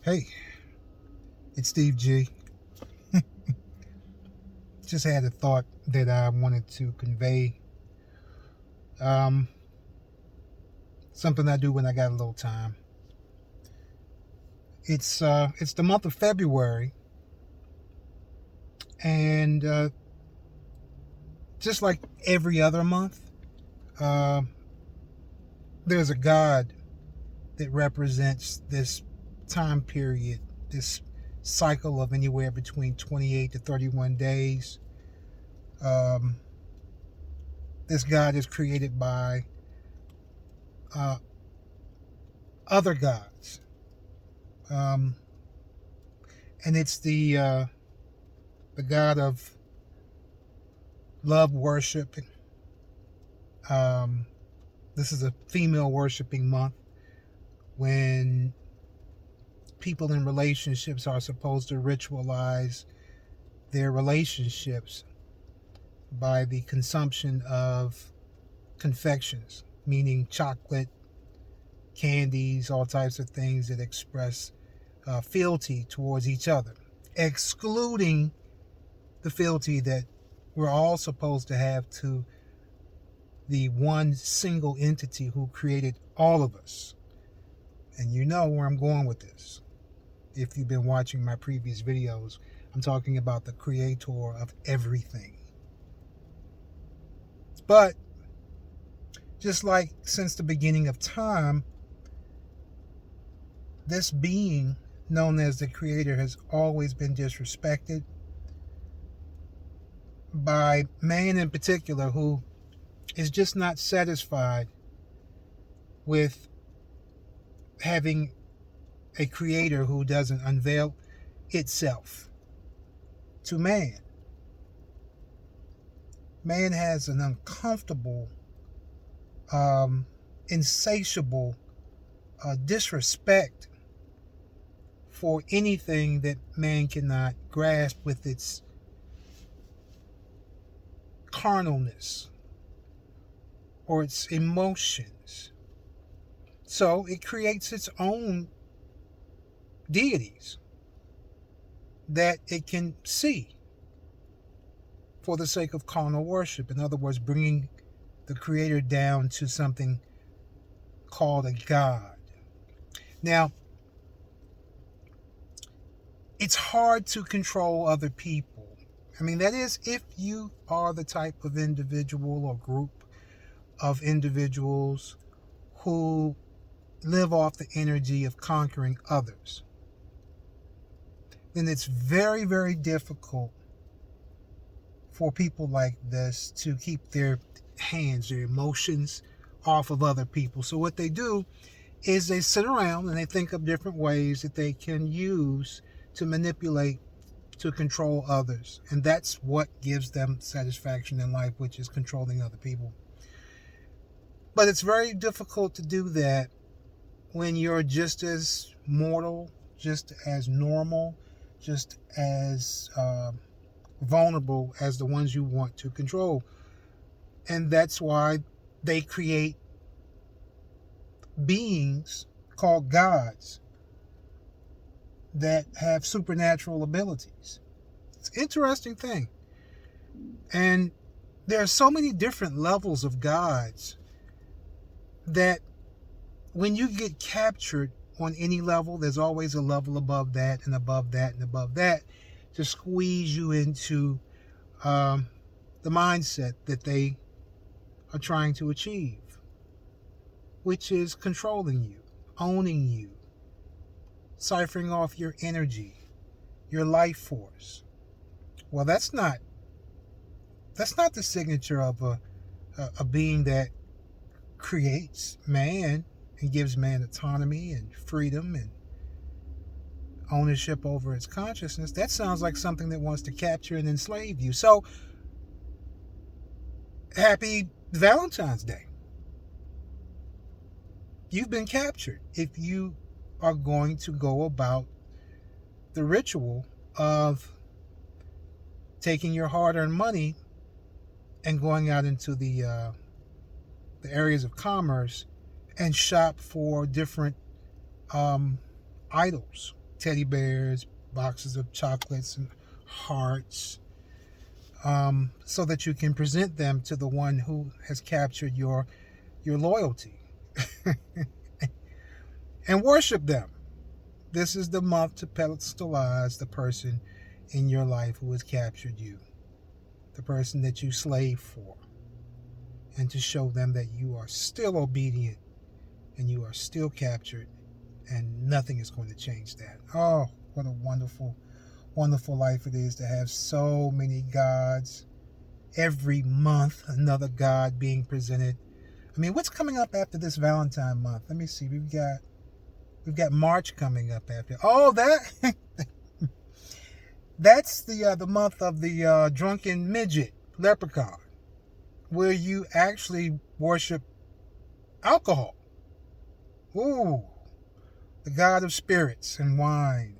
Hey, it's Steve G. Just had a thought that I wanted to convey. Um, Something I do when I got a little time. It's the month of February, and just like every other month, uh, there's a god that represents this time period, this cycle of anywhere between 28 to 31 days. Um, this god is created by uh, other gods. Um, and it's the god of love worship. Um, this is a female worshiping month when people in relationships are supposed to ritualize their relationships by the consumption of confections, meaning chocolate, candies, all types of things that express fealty towards each other, excluding the fealty that we're all supposed to have to the one single entity who created all of us. And you know where I'm going with this. If you've been watching my previous videos, I'm talking about the creator of everything. But just like since the beginning of time, this being known as the creator has always been disrespected by man in particular, who is just not satisfied with having a creator who doesn't unveil itself to man. Man has an uncomfortable, insatiable disrespect for anything that man cannot grasp with its carnalness or its emotions. So it creates its own deities that it can see for the sake of carnal worship. In other words, bringing the creator down to something called a god. Now, it's hard to control other people. I mean, that is, if you are the type of individual or group of individuals who live off the energy of conquering others, then it's very, very difficult for people like this to keep their hands, their emotions off of other people. So what they do is they sit around and they think of different ways that they can use to manipulate, to control others. And that's what gives them satisfaction in life, which is controlling other people. But it's very difficult to do that when you're just as mortal, just as normal, just as vulnerable as the ones you want to control. And that's why they create beings called gods that have supernatural abilities. It's an interesting thing. And there are so many different levels of gods that when you get captured on any level, there's always a level above that and above that and above that to squeeze you into the mindset that they are trying to achieve, which is controlling you, owning you, ciphering off your energy, your life force. Well, that's not the signature of a being that creates man and gives man autonomy and freedom and ownership over its consciousness. That sounds like something that wants to capture and enslave you. So, happy Valentine's Day. You've been captured if you are going to go about the ritual of taking your hard-earned money and going out into the areas of commerce and shop for different idols, teddy bears, boxes of chocolates and hearts, so that you can present them to the one who has captured your loyalty and worship them. This is the month to pedestalize the person in your life who has captured you, the person that you slave for, and to show them that you are still obedient and you are still captured, and nothing is going to change that. Oh, what a wonderful, wonderful life it is to have so many gods. Every month, another god being presented. I mean, what's coming up after this Valentine month? Let me see. We've got March coming up after. Oh, that's the month of the drunken midget leprechaun, where you actually worship alcohol. Ooh, the god of spirits and wine.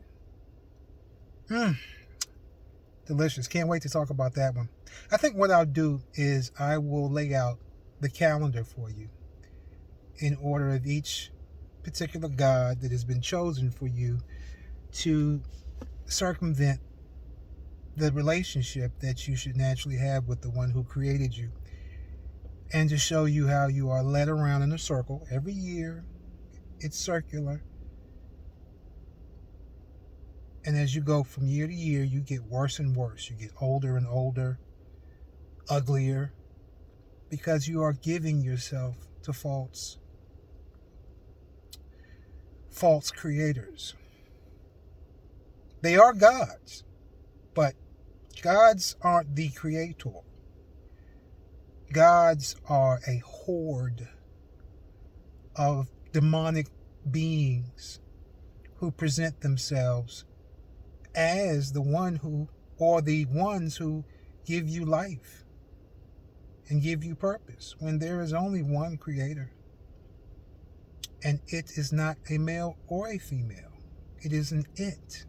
Delicious. Can't wait to talk about that one. I think what I'll do is I will lay out the calendar for you in order of each particular god that has been chosen for you to circumvent the relationship that you should naturally have with the one who created you, and to show you how you are led around in a circle every year. It's circular. And as you go from year to year, you get worse and worse. You get older and older, uglier, because you are giving yourself to false creators. They are gods, but gods aren't the creator. Gods are a horde of demonic beings who present themselves as the one who, or the ones who give you life and give you purpose, when there is only one creator. And it is not a male or a female. It is an it.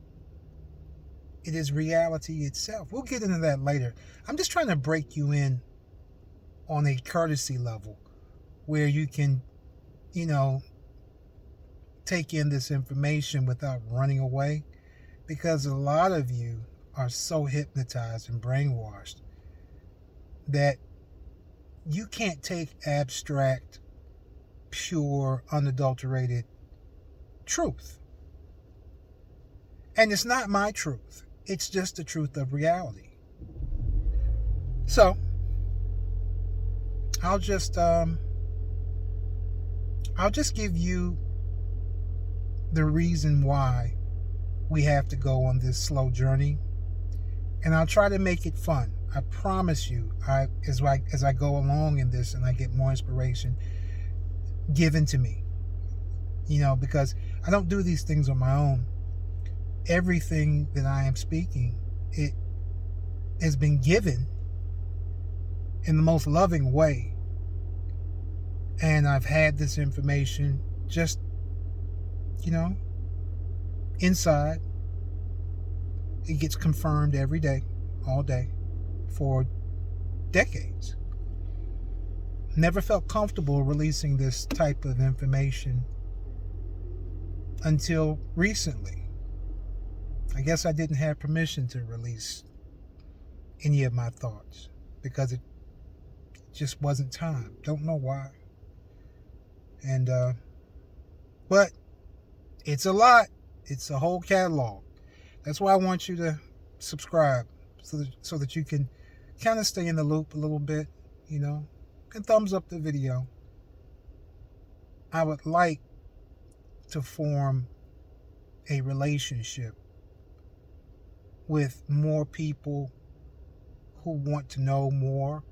It is reality itself. We'll get into that later. I'm just trying to break you in on a courtesy level where you can, take in this information without running away, because a lot of you are so hypnotized and brainwashed that you can't take abstract, pure, unadulterated truth. And it's not my truth. It's just the truth of reality. So, I'll just give you the reason why we have to go on this slow journey, and I'll try to make it fun. I promise you, as I go along in this and I get more inspiration given to me, because I don't do these things on my own. Everything that I am speaking, it has been given in the most loving way, and I've had this information just, inside. It gets confirmed every day, all day, for decades. Never felt comfortable releasing this type of information until recently. I guess I didn't have permission to release any of my thoughts because it just wasn't time. Don't know why. And but it's a lot. It's a whole catalog. That's why I want you to subscribe so that you can kind of stay in the loop a little bit, and thumbs up the video. I would like to form a relationship with more people who want to know more,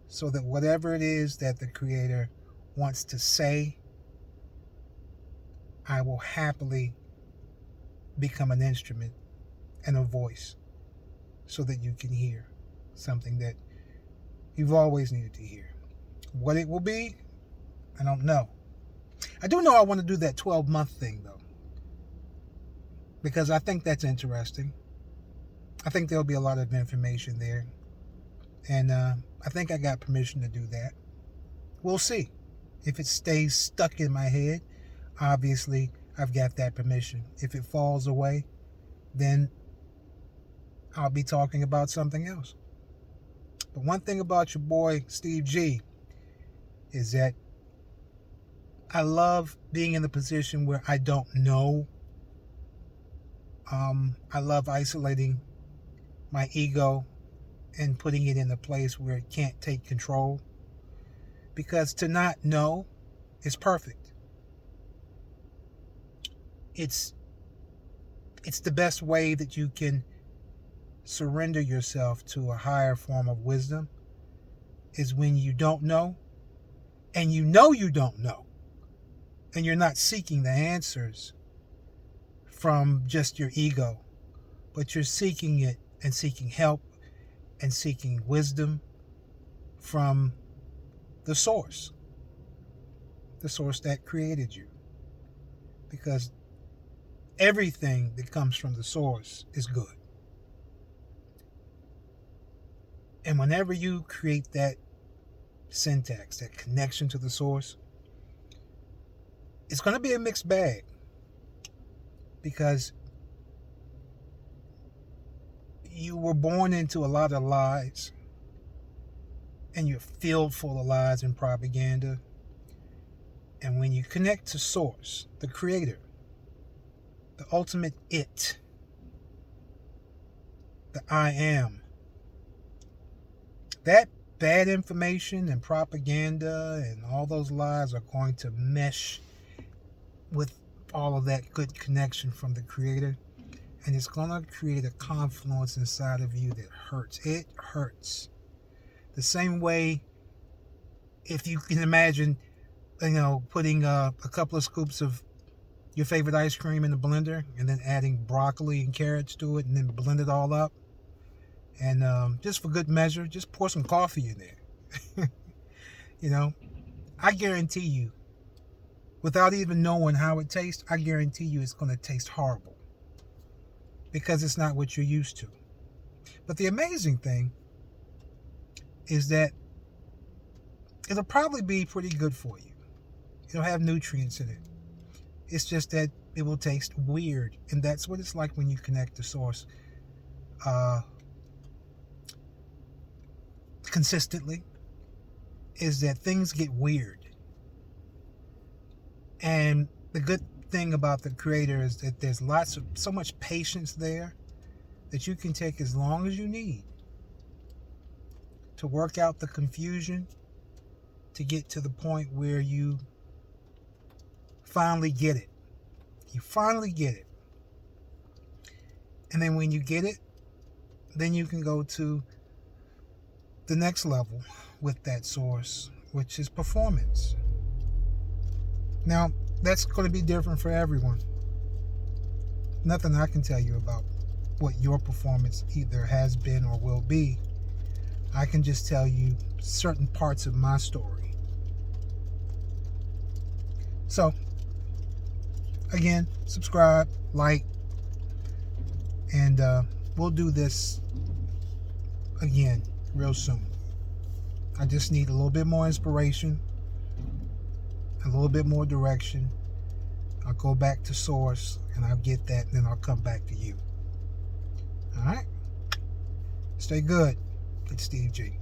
so that whatever it is that the Creator wants to say, I will happily become an instrument and a voice so that you can hear something that you've always needed to hear. What it will be, I don't know. I do know I want to do that 12-month thing, though, because I think that's interesting. I think there'll be a lot of information there, and I think I got permission to do that. We'll see. If it stays stuck in my head, obviously I've got that permission. If it falls away, then I'll be talking about something else. But one thing about your boy Steve G is that I love being in the position where I don't know. I love isolating my ego and putting it in a place where it can't take control. Because to not know is perfect. It's the best way that you can surrender yourself to a higher form of wisdom is when you don't know, and you don't know, and you're not seeking the answers from just your ego, but you're seeking it and seeking help and seeking wisdom from the source that created you. Because everything that comes from the source is good. And whenever you create that syntax, that connection to the source, it's going to be a mixed bag. Because you were born into a lot of lies, and you're filled full of lies and propaganda. And when you connect to source, the creator, the ultimate it, the I am, that bad information and propaganda and all those lies are going to mesh with all of that good connection from the creator, and it's going to create a confluence inside of you that hurts. It hurts. The same way, if you can imagine, putting a couple of scoops of your favorite ice cream in the blender and then adding broccoli and carrots to it and then blend it all up. And just for good measure, just pour some coffee in there. I guarantee you, without even knowing how it tastes, I guarantee you it's going to taste horrible. Because it's not what you're used to. But the amazing thing is that it'll probably be pretty good for you. It'll have nutrients in it. It's just that it will taste weird. And that's what it's like when you connect to source consistently, is that things get weird. And the good thing about the creator is that there's so much patience there that you can take as long as you need to work out the confusion, to get to the point where you finally get it. You finally get it. And then when you get it, then you can go to the next level with that source, which is performance. Now, that's going to be different for everyone. Nothing I can tell you about what your performance either has been or will be. I can just tell you certain parts of my story. So, again, subscribe, like, and we'll do this again real soon. I just need a little bit more inspiration, a little bit more direction. I'll go back to source and I'll get that, and then I'll come back to you. All right? Stay good. It's Steve G.